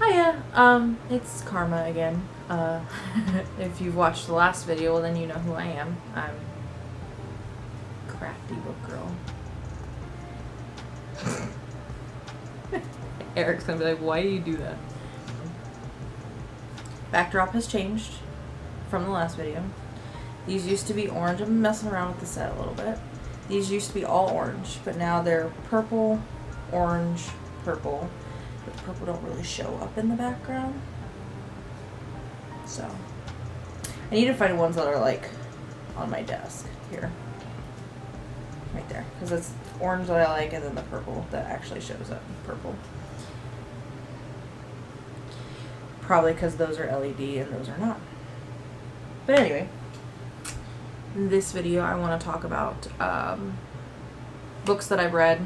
Hiya, it's Karma again. If you've watched the last video, well, then you know who I am. I'm Crafteabookgirl. Eric's gonna be like, why do you do that? Backdrop has changed from the last video. These used to be orange. I'm messing around with the set a little bit. These used to be all orange, but now they're purple, orange, purple. But the purple don't really show up in the background. So I need to find ones that are like on my desk here. Right there. Because it's orange that I like and then the purple that actually shows up. Purple. Probably because those are LED and those are not. But anyway, in this video I want to talk about books that I've read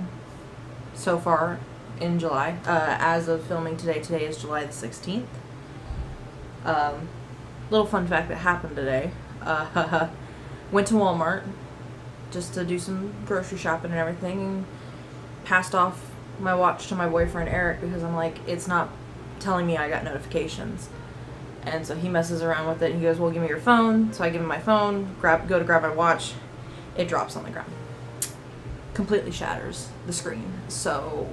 so far in July. As of filming today is July the 16th. Little fun fact that happened today. Went to Walmart just to do some grocery shopping and everything, and passed off my watch to my boyfriend Eric because I'm like, it's not telling me I got notifications. And so he messes around with it and he goes, well, give me your phone. So I give him my phone, go to grab my watch. It drops on the ground. Completely shatters the screen. So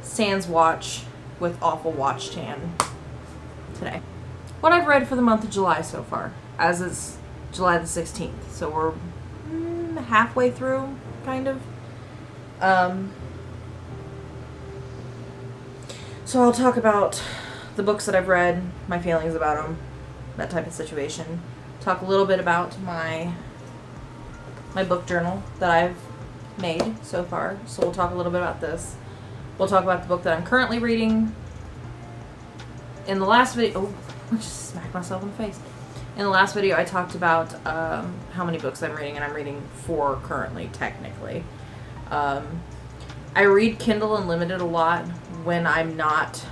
sans watch with awful watch tan today. What I've read for the month of July so far, as it's July the 16th. So we're halfway through, kind of. So I'll talk about the books that I've read, my feelings about them, that type of situation. Talk a little bit about my book journal that I've made so far. So we'll talk a little bit about this. We'll talk about the book that I'm currently reading. In the last video, I just smacked myself in the face. In the last video, I talked about how many books I'm reading, and I'm reading 4 currently, technically. I read Kindle Unlimited a lot when I'm not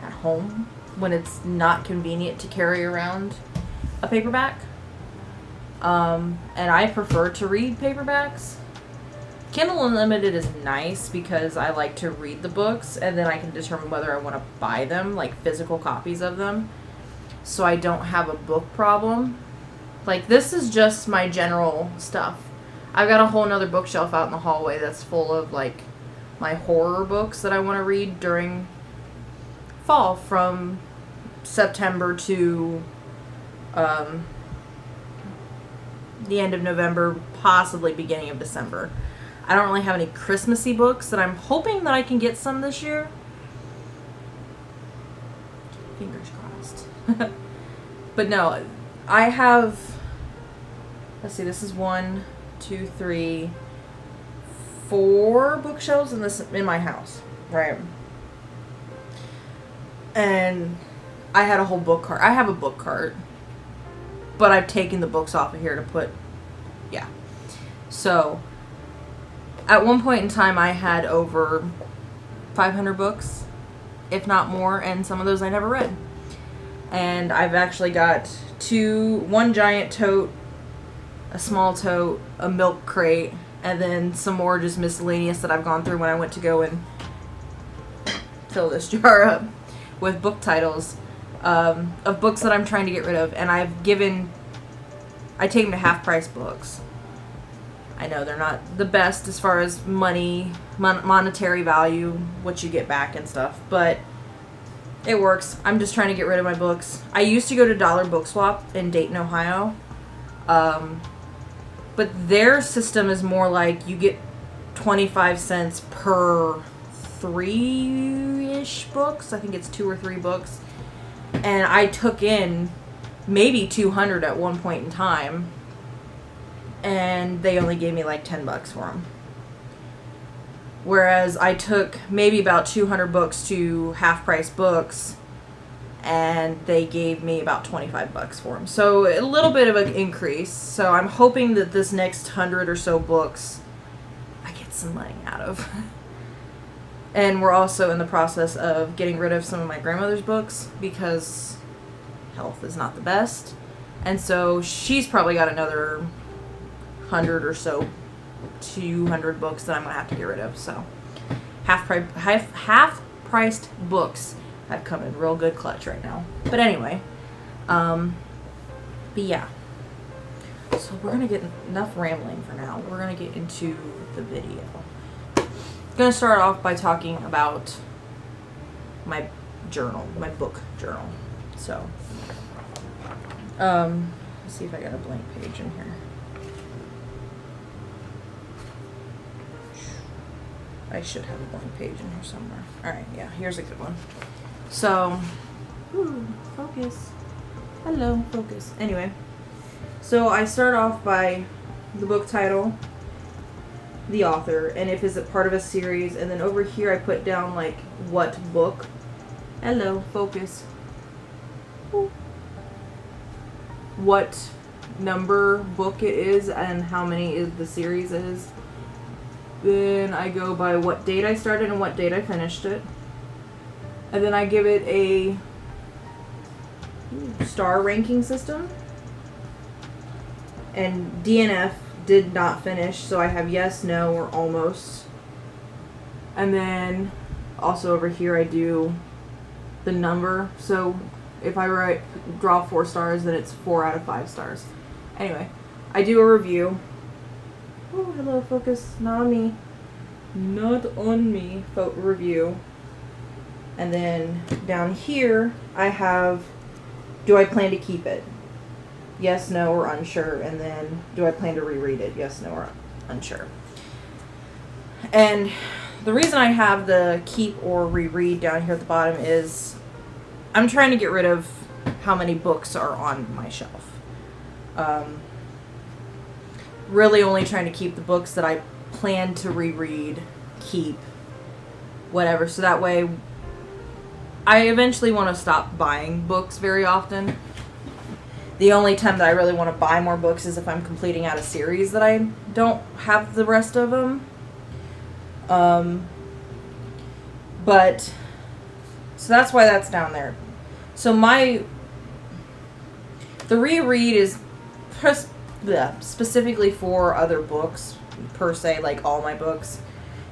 at home, when it's not convenient to carry around a paperback. And I prefer to read paperbacks. Kindle Unlimited is nice because I like to read the books and then I can determine whether I want to buy them, like physical copies of them, so I don't have a book problem. Like, this is just my general stuff. I've got a whole nother bookshelf out in the hallway that's full of like my horror books that I want to read during fall, from September to the end of November, possibly beginning of December. I don't really have any Christmassy books that I'm hoping that I can get some this year. Fingers crossed. But no, I have, let's see, this is 1, 2, 3, 4 bookshelves in my house, right? And I had a whole book cart. I have a book cart, but I've taken the books off of here to put, yeah. So at one point in time, I had over 500 books, if not more, and some of those I never read. And I've actually got 1 giant tote, a small tote, a milk crate, and then some more just miscellaneous that I've gone through when I went to go and fill this jar up with book titles of books that I'm trying to get rid of. And I take them to half-price books. I know they're not the best as far as monetary value, what you get back and stuff, but it works. I'm just trying to get rid of my books. I used to go to Dollar Book Swap in Dayton, Ohio, but their system is more like you get 25 cents per 3-ish books. I think it's 2 or 3 books, and I took in maybe 200 at one point in time, and they only gave me like $10 for them. Whereas I took maybe about 200 books to half-price books, and they gave me about $25 for them. So a little bit of an increase. So I'm hoping that this next 100 or so books I get some money out of. And we're also in the process of getting rid of some of my grandmother's books because health is not the best. And so she's probably got another 100 or so, 200 books that I'm going to have to get rid of. So half priced books have come in real good clutch right now. But anyway, but yeah. So we're gonna get enough rambling for now. We're gonna get into the video. I'm gonna start off by talking about my journal, my book journal. So, let's see if I got a blank page in here. I should have a blank page in here somewhere. Alright, yeah, here's a good one. So, focus. Hello, focus. Anyway, so I start off by the book title, the author, and if it's a part of a series, and then over here I put down like what book. Hello, focus. Ooh. What number book it is and how many the series is. Then I go by what date I started and what date I finished it. And then I give it a star ranking system. And DNF did not finish, so I have yes, no, or almost. And then also over here I do the number. So if I draw 4 stars, then it's 4 out of 5 stars. Anyway, I do a review. Oh, hello, focus. Not on me. Not on me. Review. And then down here, I have, do I plan to keep it? Yes, no, or unsure. And then, do I plan to reread it? Yes, no, or unsure. And the reason I have the keep or reread down here at the bottom is I'm trying to get rid of how many books are on my shelf. Really only trying to keep the books that I plan to reread, keep, whatever. So that way, I eventually want to stop buying books very often. The only time that I really want to buy more books is if I'm completing out a series that I don't have the rest of them. But, so that's why that's down there. So the reread is specifically for other books, per se, like all my books.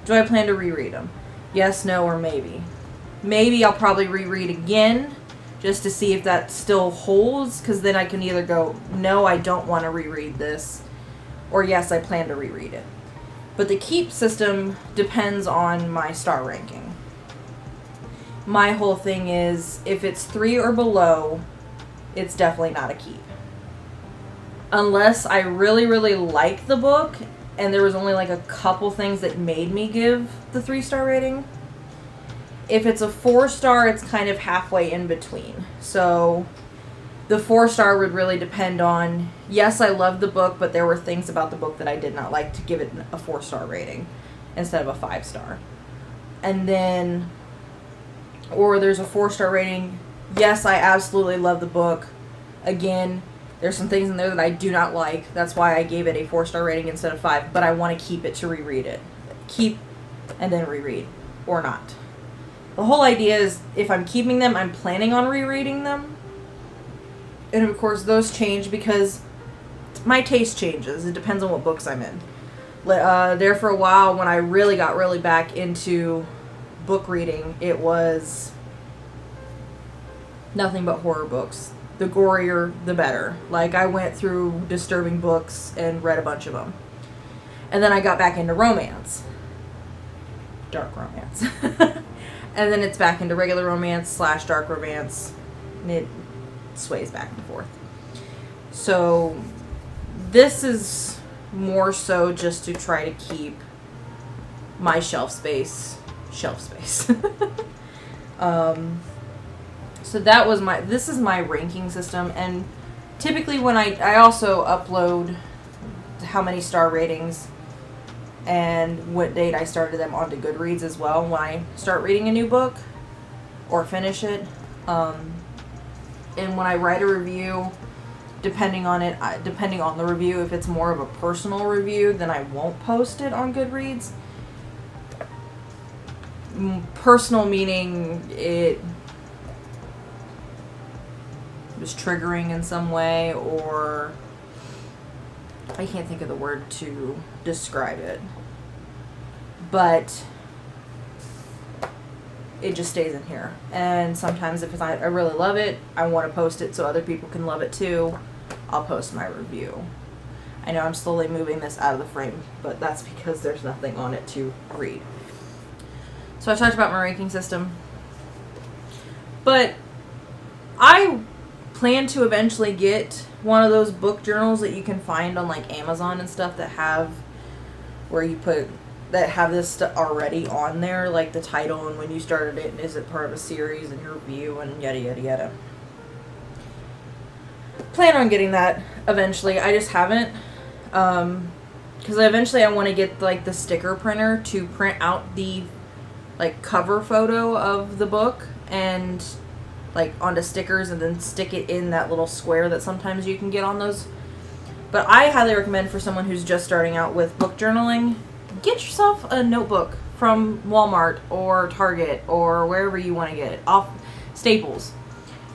Do I plan to reread them? Yes, no, or maybe. Maybe I'll probably reread again, just to see if that still holds, because then I can either go, no, I don't want to reread this, or yes, I plan to reread it. But the keep system depends on my star ranking. My whole thing is, if it's 3 or below, it's definitely not a keep. Unless I really, really like the book, and there was only like a couple things that made me give the 3-star rating. If it's a 4-star, it's kind of halfway in between. So the 4-star would really depend on, yes, I loved the book, but there were things about the book that I did not like to give it a 4-star rating instead of a 5-star. And then, or there's a 4-star rating, yes, I absolutely love the book. Again, there's some things in there that I do not like. That's why I gave it a 4-star rating instead of 5, but I want to keep it to reread it. Keep and then reread, or not. The whole idea is, if I'm keeping them, I'm planning on rereading them. And of course, those change because my taste changes. It depends on what books I'm in. There for a while, when I really got back into book reading, it was nothing but horror books. The gorier, the better. Like, I went through disturbing books and read a bunch of them. And then I got back into romance. Dark romance. And then it's back into regular romance / dark romance. And it sways back and forth. So this is more so just to try to keep my shelf space. So that was this is my ranking system. And typically when I also upload how many star ratings and what date I started them onto Goodreads as well when I start reading a new book or finish it. And when I write a review, depending on the review, if it's more of a personal review, then I won't post it on Goodreads. Personal meaning it was triggering in some way, or I can't think of the word to describe it. But it just stays in here. And sometimes if I really love it, I want to post it so other people can love it too, I'll post my review. I know I'm slowly moving this out of the frame, but that's because there's nothing on it to read. So I talked about my ranking system. But I plan to eventually get one of those book journals that you can find on like Amazon and stuff that have where you put that have this stuff already on there, like the title and when you started it and is it part of a series and your review and yada yada yada. Plan on getting that eventually. I just haven't, because eventually I want to get like the sticker printer to print out the like cover photo of the book and like onto stickers and then stick it in that little square that sometimes you can get on those. But I highly recommend for someone who's just starting out with book journaling, get yourself a notebook from Walmart or Target or wherever you want to get it. Off Staples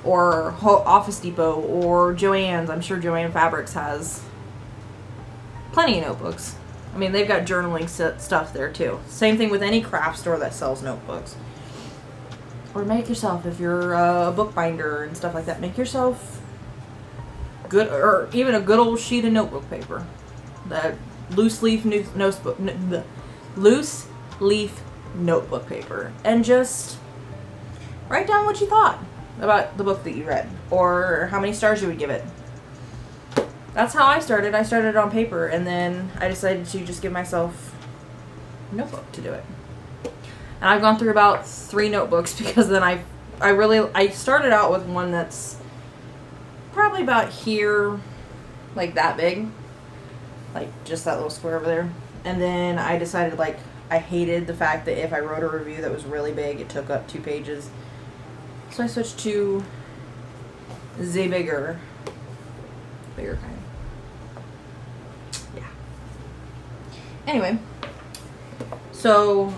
or Office Depot or Joann's. I'm sure Joann Fabrics has plenty of notebooks. I mean, they've got journaling stuff there too. Same thing with any craft store that sells notebooks. Or make yourself, if you're a bookbinder and stuff like that, make yourself good, or even a good old sheet of notebook paper. That loose leaf notebook paper. And just write down what you thought about the book that you read. Or how many stars you would give it. That's how I started. I started on paper, and then I decided to just give myself a notebook to do it. And I've gone through about 3 notebooks because then I started out with one that's probably about here, like that big, like just that little square over there. And then I decided like I hated the fact that if I wrote a review that was really big, it took up 2 pages. So I switched to the bigger kind. Yeah. Anyway, so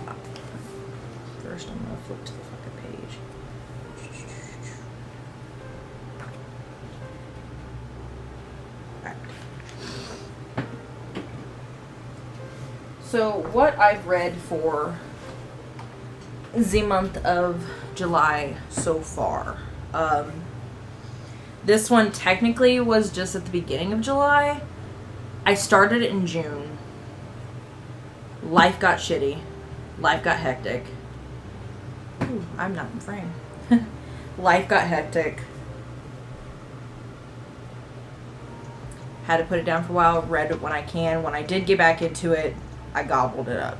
first I'm gonna flip to the fucking page. Right. So what I've read for the month of July so far. This one technically was just at the beginning of July. I started it in June. Life got shitty. Life got hectic. Ooh, I'm not in frame. Life got hectic. Had to put it down for a while. Read it when I can. When I did get back into it, I gobbled it up.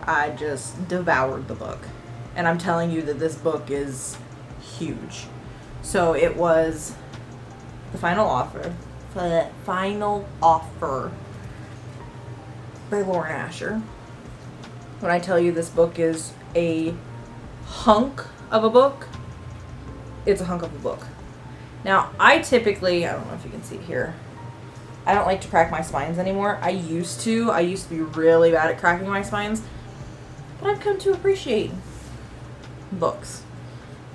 I just devoured the book. And I'm telling you that this book is huge. So it was the final offer. By Lauren Asher. When I tell you this book is a hunk of a book, it's a hunk of a book. Now, I typically, I don't know if you can see here, I don't like to crack my spines anymore. I used to be really bad at cracking my spines, but I've come to appreciate books.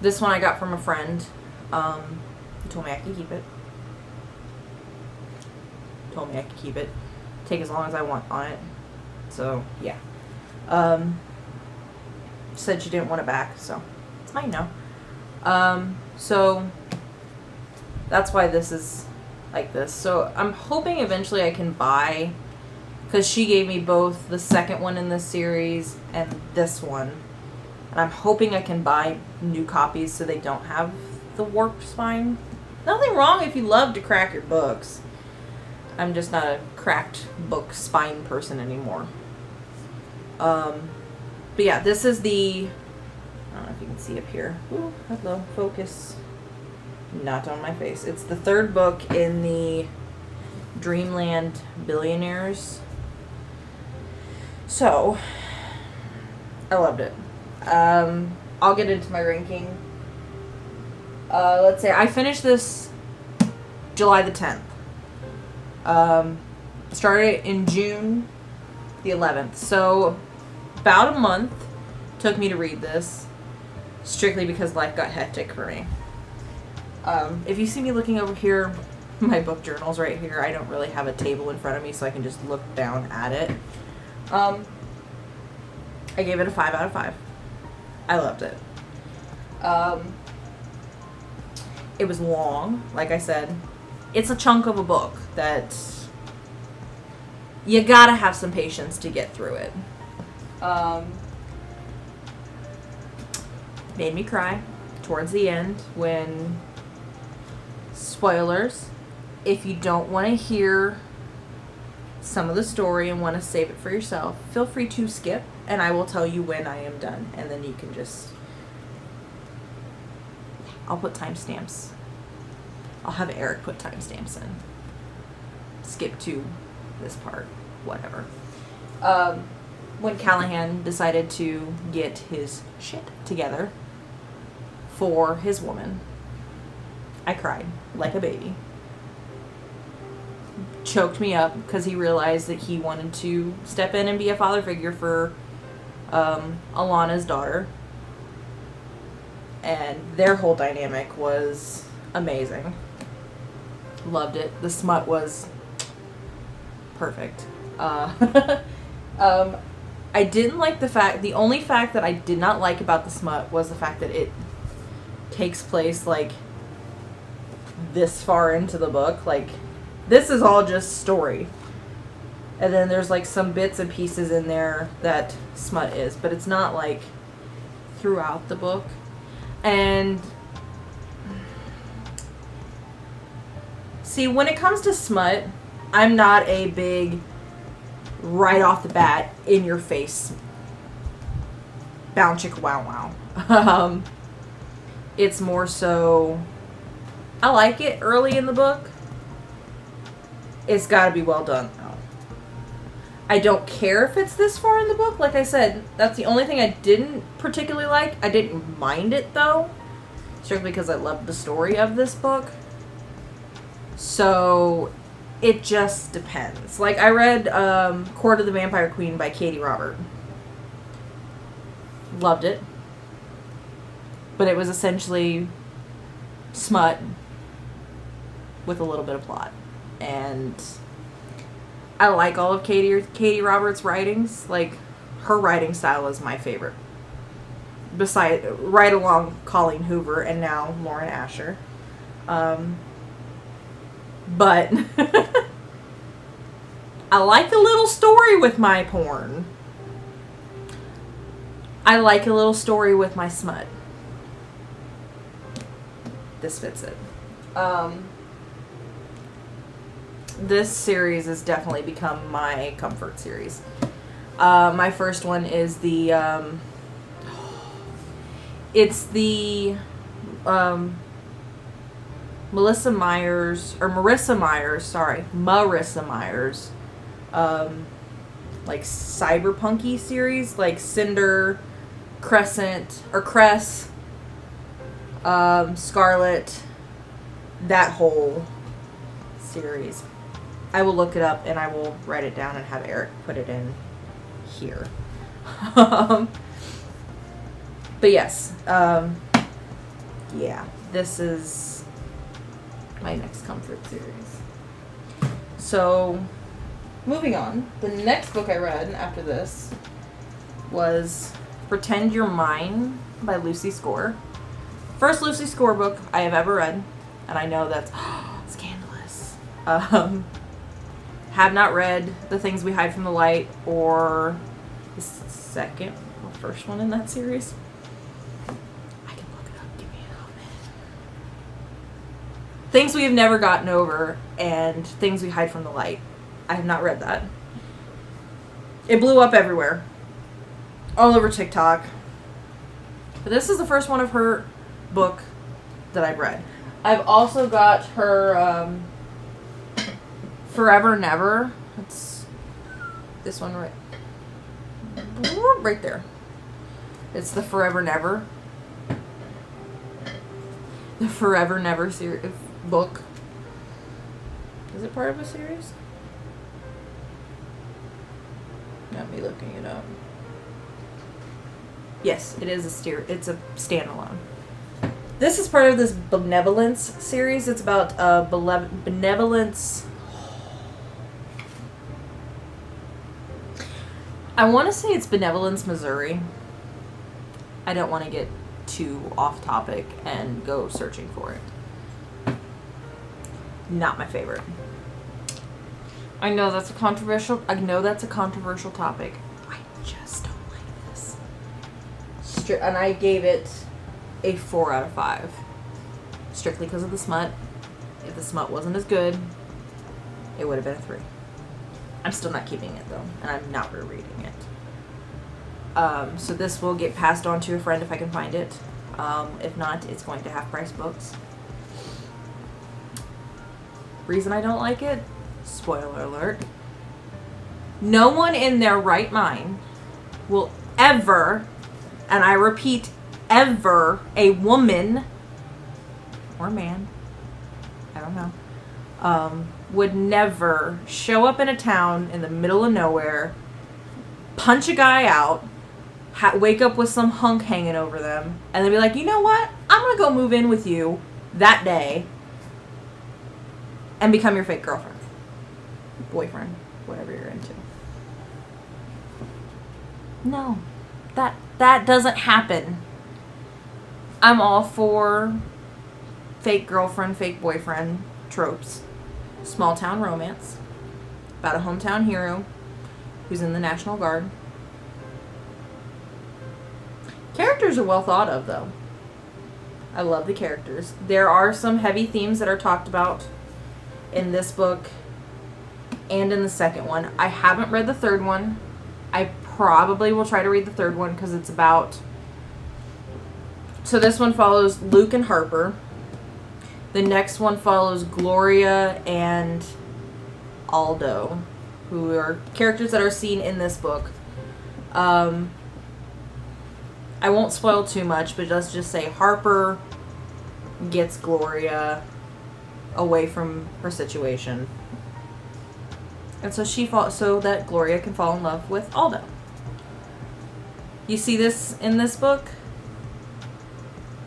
This one I got from a friend. He told me I could keep it. Take as long as I want on it. So, yeah. Said she didn't want it back, so it's mine now. So that's why this is like this. So I'm hoping eventually I can buy, because she gave me both the second one in this series and this one. And I'm hoping I can buy new copies so they don't have the warped spine. Nothing wrong if you love to crack your books. I'm just not a cracked book spine person anymore. But yeah, this is the, I don't know if you can see up here. Ooh, hello, focus. Not on my face. It's the 3rd book in the Dreamland Billionaires. So, I loved it. I'll get into my ranking. Let's say I finished this July the 10th. Started in June the 11th. So about a month took me to read this, strictly because life got hectic for me. If you see me looking over here, my book journal's right here. I don't really have a table in front of me, so I can just look down at it. I gave it a 5 out of 5. I loved it. It was long, like I said. It's a chunk of a book that you gotta have some patience to get through it. Made me cry towards the end when, spoilers, if you don't want to hear some of the story and want to save it for yourself, feel free to skip, and I will tell you when I am done, and then you can just, I'll put timestamps. I'll have Eric put timestamps in. Skip to this part, whatever. When Callahan decided to get his shit together for his woman, I cried like a baby. Choked me up because he realized that he wanted to step in and be a father figure for Alana's daughter. And their whole dynamic was amazing. Loved it. The smut was perfect. I didn't like the only fact that I did not like about the smut was the fact that it takes place like this far into the book. Like, this is all just story. And then there's like some bits and pieces in there that smut is, but it's not like throughout the book. And see, when it comes to smut, I'm not a big right off the bat in your face bound chicka wow wow. It's more so I like it early in the book. It's got to be well done though. I don't care if it's this far in the book. Like I said, that's the only thing I didn't particularly like. I didn't mind it though, strictly because I loved the story of this book. So it just depends. Like, I read Court of the Vampire Queen by Katie Robert. Loved it. But it was essentially smut with a little bit of plot. And I like all of Katie Roberts' writings. Like, her writing style is my favorite. Right along Colleen Hoover and now Lauren Asher. But I like a little story with my porn. I like a little story with my smut. This fits it. This series has definitely become my comfort series. My first one is the it's the Marissa Myers, like cyberpunky series, like Cinder, Crescent, or Cress, Scarlet, that whole series. I will look it up and I will write it down and have Eric put it in here. But yes, yeah, this is my next comfort series. So, moving on, the next book I read after this was Pretend You're Mine by Lucy Score. First Lucy Score book I have ever read, and I know that's scandalous. Have not read The Things We Hide from the Light or the second or first one in that series. Things We Have Never Gotten Over and Things We Hide from the Light. I have not read that. It blew up everywhere. All over TikTok. But this is the first one of her book that I've read. I've also got her Forever Never. It's this one right there. It's the Forever Never. The Forever Never series. Book. Is it part of a series? Not me looking it up. Yes, it is it's a standalone. This is part of this Benevolence series. It's about benevolence. I want to say it's Benevolence, Missouri. I don't want to get too off topic and go searching for it. Not my favorite. I know that's a controversial topic. I just don't like this. And I gave it a 4 out of 5. Strictly because of the smut. If the smut wasn't as good, it would have been a 3. I'm still not keeping it though, and I'm not rereading it. So this will get passed on to a friend if I can find it. If not, it's going to Half Price Books. Reason I don't like it? Spoiler alert. No one in their right mind will ever, and I repeat, ever, a woman or man, I don't know, would never show up in a town in the middle of nowhere, punch a guy out, wake up with some hunk hanging over them, and then be like, you know what? I'm going to go move in with you that day and become your fake girlfriend, boyfriend, whatever you're into. No, that doesn't happen. I'm all for fake girlfriend, fake boyfriend tropes. Small town romance about a hometown hero who's in the National Guard. Characters are well thought of, though. I love the characters. There are some heavy themes that are talked about in this book and in the second one. I haven't read the third one. I probably will try to read the third one because it's about... So this one follows Luke and Harper. The next one follows Gloria and Aldo, who are characters that are seen in this book. I won't spoil too much, but let's just say Harper gets Gloria away from her situation. And so so that Gloria can fall in love with Aldo. You see this in this book?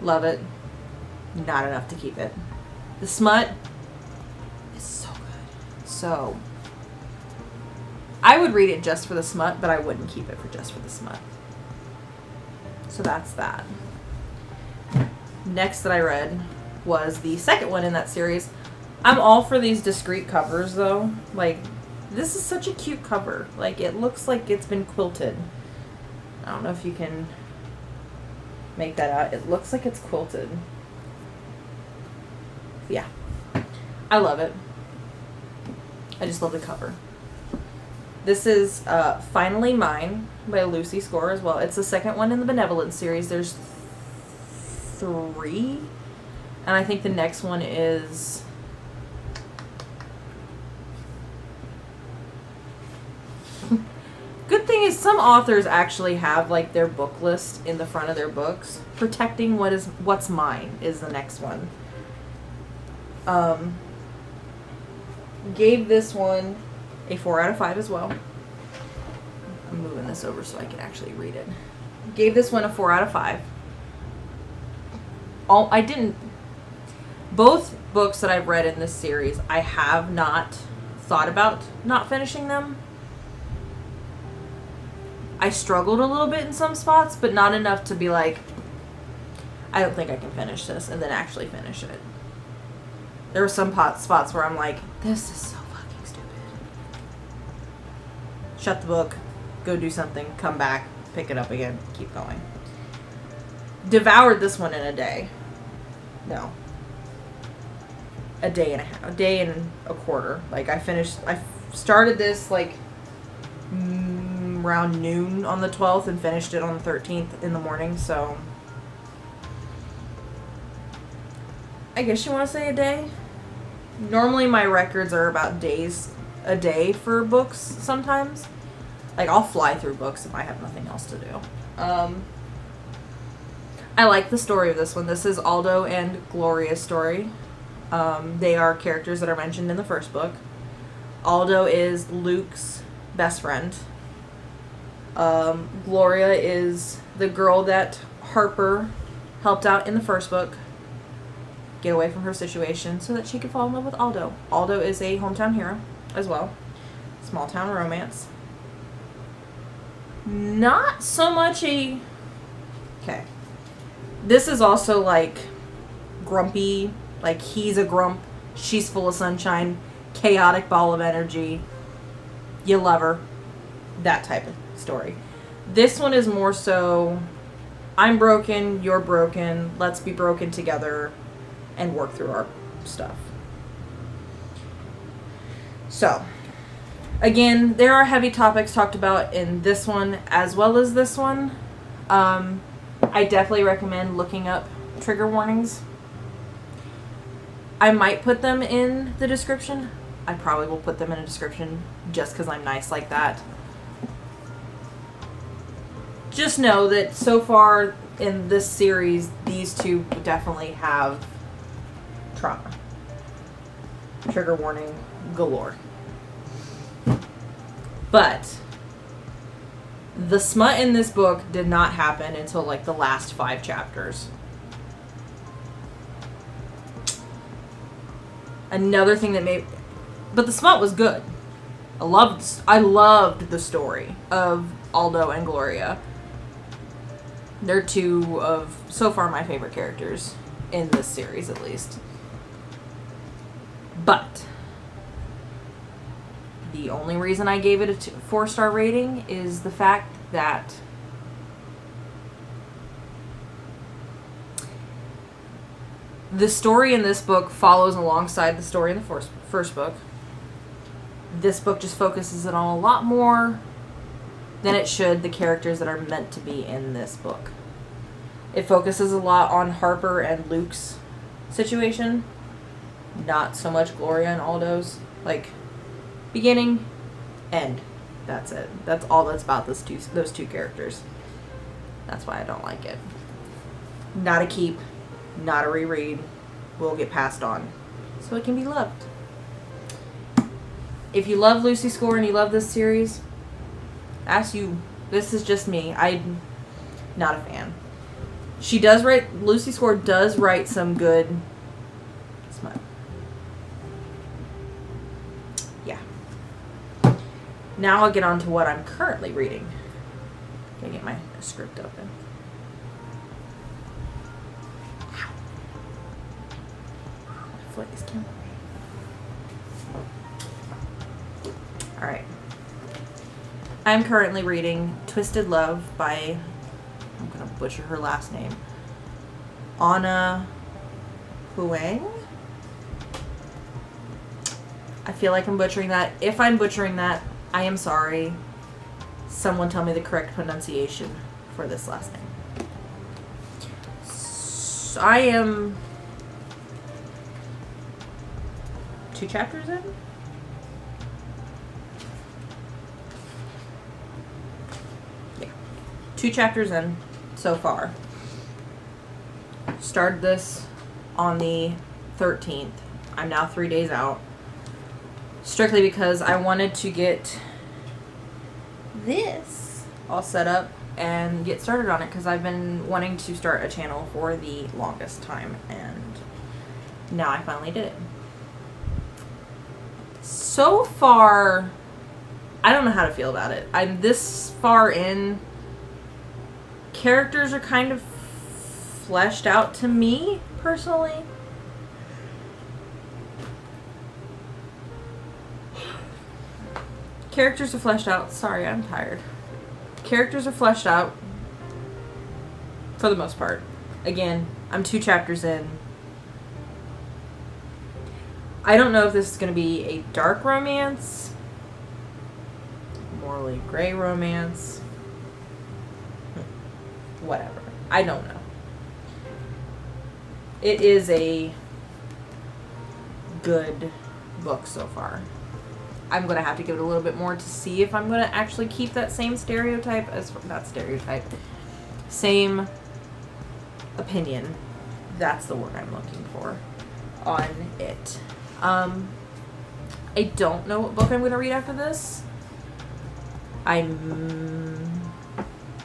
Love it. Not enough to keep it. The smut is so good. So, I would read it just for the smut, but I wouldn't keep it for just for the smut. So that's that. Next that I read was the second one in that series. I'm all for these discreet covers, though. Like, this is such a cute cover. Like, it looks like it's been quilted. I don't know if you can make that out. It looks like it's quilted. Yeah. I love it. I just love the cover. This is Finally Mine by Lucy Score as well. It's the second one in the Benevolence series. There's 3. And I think the next one is... Good thing is some authors actually have like their book list in the front of their books. Protecting What's Mine is the next one. Gave this one a 4 out of 5 as well. I'm moving this over so I can actually read it. Gave this one a 4 out of 5. Both books that I've read in this series, I have not thought about not finishing them. I struggled a little bit in some spots, but not enough to be like, I don't think I can finish this, and then actually finish it. There were some spots where I'm like, this is so fucking stupid. Shut the book, go do something, come back, pick it up again, keep going. Devoured this one in a day. No. A day and a half. A day and a quarter. Like, I started this, like, around noon on the 12th and finished it on the 13th in the morning, so... I guess you want to say a day? Normally my records are about a day for books sometimes. Like, I'll fly through books if I have nothing else to do. I like the story of this one. This is Aldo and Gloria's story. They are characters that are mentioned in the first book. Aldo is Luke's best friend. Gloria is the girl that Harper helped out in the first book get away from her situation so that she could fall in love with Aldo. Aldo is a hometown hero as well. Small town romance. Not so much a Okay. This is also like grumpy, like he's a grump, she's full of sunshine, chaotic ball of energy. You love her. That type of story. This one is more so, I'm broken, you're broken, let's be broken together and work through our stuff. So, again, there are heavy topics talked about in this one as well as this one. I definitely recommend looking up trigger warnings. I might put them in the description. I probably will put them in a description just because I'm nice like that. Just know that so far in this series, these two definitely have trauma. Trigger warning galore. But the smut in this book did not happen until like the last 5 chapters. Another thing that made... But the smut was good. I loved the story of Aldo and Gloria. They're two of, so far, my favorite characters in this series, at least. But the only reason I gave it a 4-star rating is the fact that the story in this book follows alongside the story in the first book. This book just focuses it on a lot more than it should the characters that are meant to be in this book. It focuses a lot on Harper and Luke's situation, not so much Gloria and Aldo's. Like, beginning, end. That's it. That's all that's about those two characters. That's why I don't like it. Not a keep, not a reread. Will get passed on, so it can be loved. If you love Lucy Score and you love this series, ask you. This is just me. I'm not a fan. She does write. Lucy Score does write some good smut. Yeah. Now I'll get on to what I'm currently reading. Gotta get my script open. Flick this camera. Alright. I'm currently reading Twisted Love by, I'm gonna butcher her last name, Anna Huang. I feel like I'm butchering that. If I'm butchering that, I am sorry. Someone tell me the correct pronunciation for this last name. So I am 2 chapters in? Yeah. 2 chapters in so far. Started this on the 13th. I'm now 3 days out. Strictly because I wanted to get this all set up and get started on it, because I've been wanting to start a channel for the longest time, and now I finally did it. So far, I don't know how to feel about it. I'm this far in. Characters are kind of fleshed out to me, personally. Characters are fleshed out. Sorry, I'm tired. Characters are fleshed out for the most part. Again, I'm 2 chapters in. I don't know if this is going to be a dark romance, morally gray romance, whatever. I don't know. It is a good book so far. I'm going to have to give it a little bit more to see if I'm going to actually keep that same stereotype as, not stereotype, same opinion. That's the word I'm looking for on it. I don't know what book I'm going to read after this.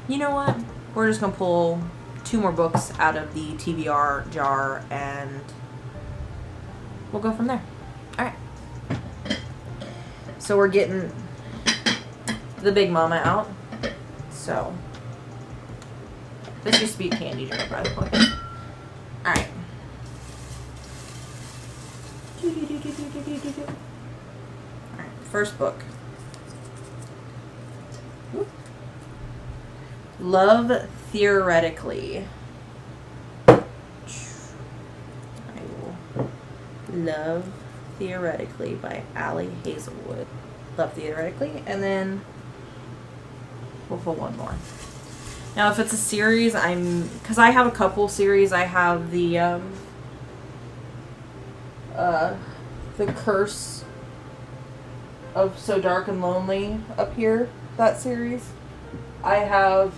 You know what? We're just going to pull 2 more books out of the TBR jar and we'll go from there. Alright. So we're getting the Big Mama out. So This used to be a candy jar, by the way. Alright. Alright, first book. Love Theoretically. Love Theoretically by Allie Hazelwood. Love Theoretically. And then we'll pull one more. Now, if it's a series, because I have a couple series. I have the Curse of So Dark and Lonely up here, that series. I have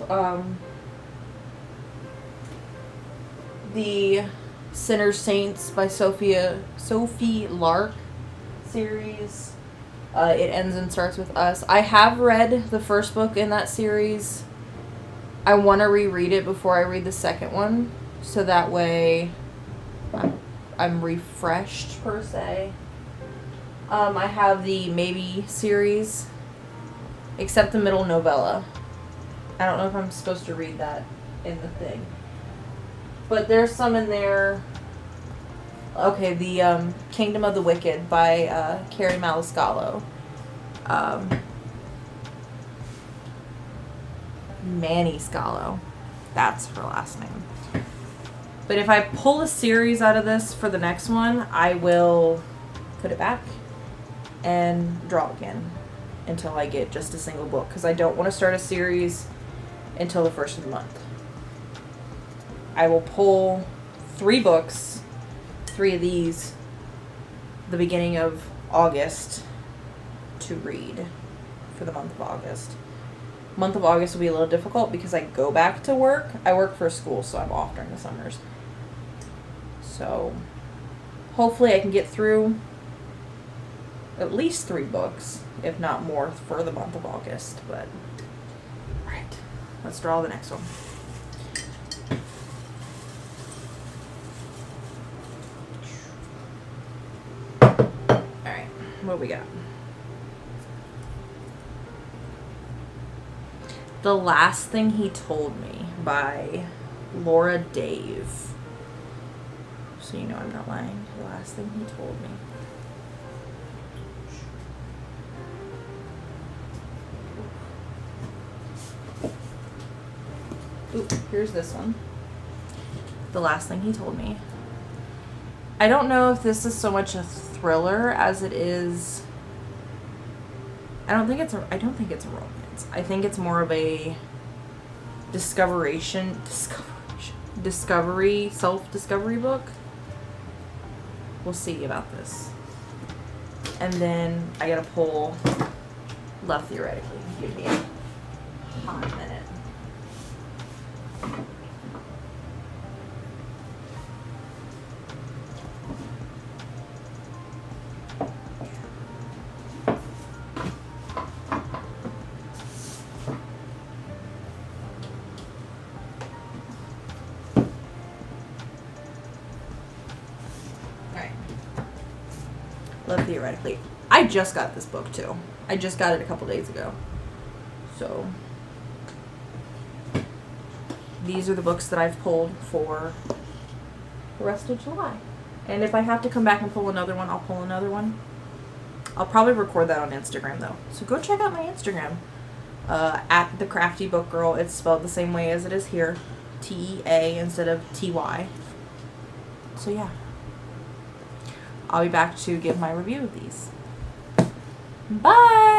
the Sinner's Saints by Sophie Lark series. It Ends and Starts With Us. I have read the first book in that series. I want to reread it before I read the second one, so that way I'm refreshed, per se. I have the Maybe series, except the middle novella. I don't know if I'm supposed to read that in the thing. But there's some in there. Okay, the Kingdom of the Wicked by Carrie Malascalco. Maniscalco. That's her last name. But if I pull a series out of this for the next one, I will put it back and draw again until I get just a single book. Because I don't want to start a series until the first of the month. I will pull 3 books, 3 of these, the beginning of August to read for the month of August. Month of August will be a little difficult because I go back to work. I work for a school, so I'm off during the summers. So hopefully I can get through at least 3 books, if not more, for the month of August. But alright, let's draw the next one. Alright, what we got? The Last Thing He Told Me by Laura Dave. So you know I'm not lying. The Last Thing He Told Me. Ooh, here's this one. The Last Thing He Told Me. I don't know if this is so much a thriller as it is. I don't think it's a romance. I think it's more of a self-discovery book. We'll see about this. And then I gotta pull Love Theoretically. Give me a hot minute. Love Theoretically. I just got this book too. I just got it a couple days ago. So these are the books that I've pulled for the rest of July. And if I have to come back and pull another one, I'll pull another one. I'll probably record that on Instagram though. So go check out my Instagram. At the Crafteabookgirl. It's spelled the same way as it is here. T-E-A instead of T-Y. So yeah. I'll be back to give my review of these. Bye!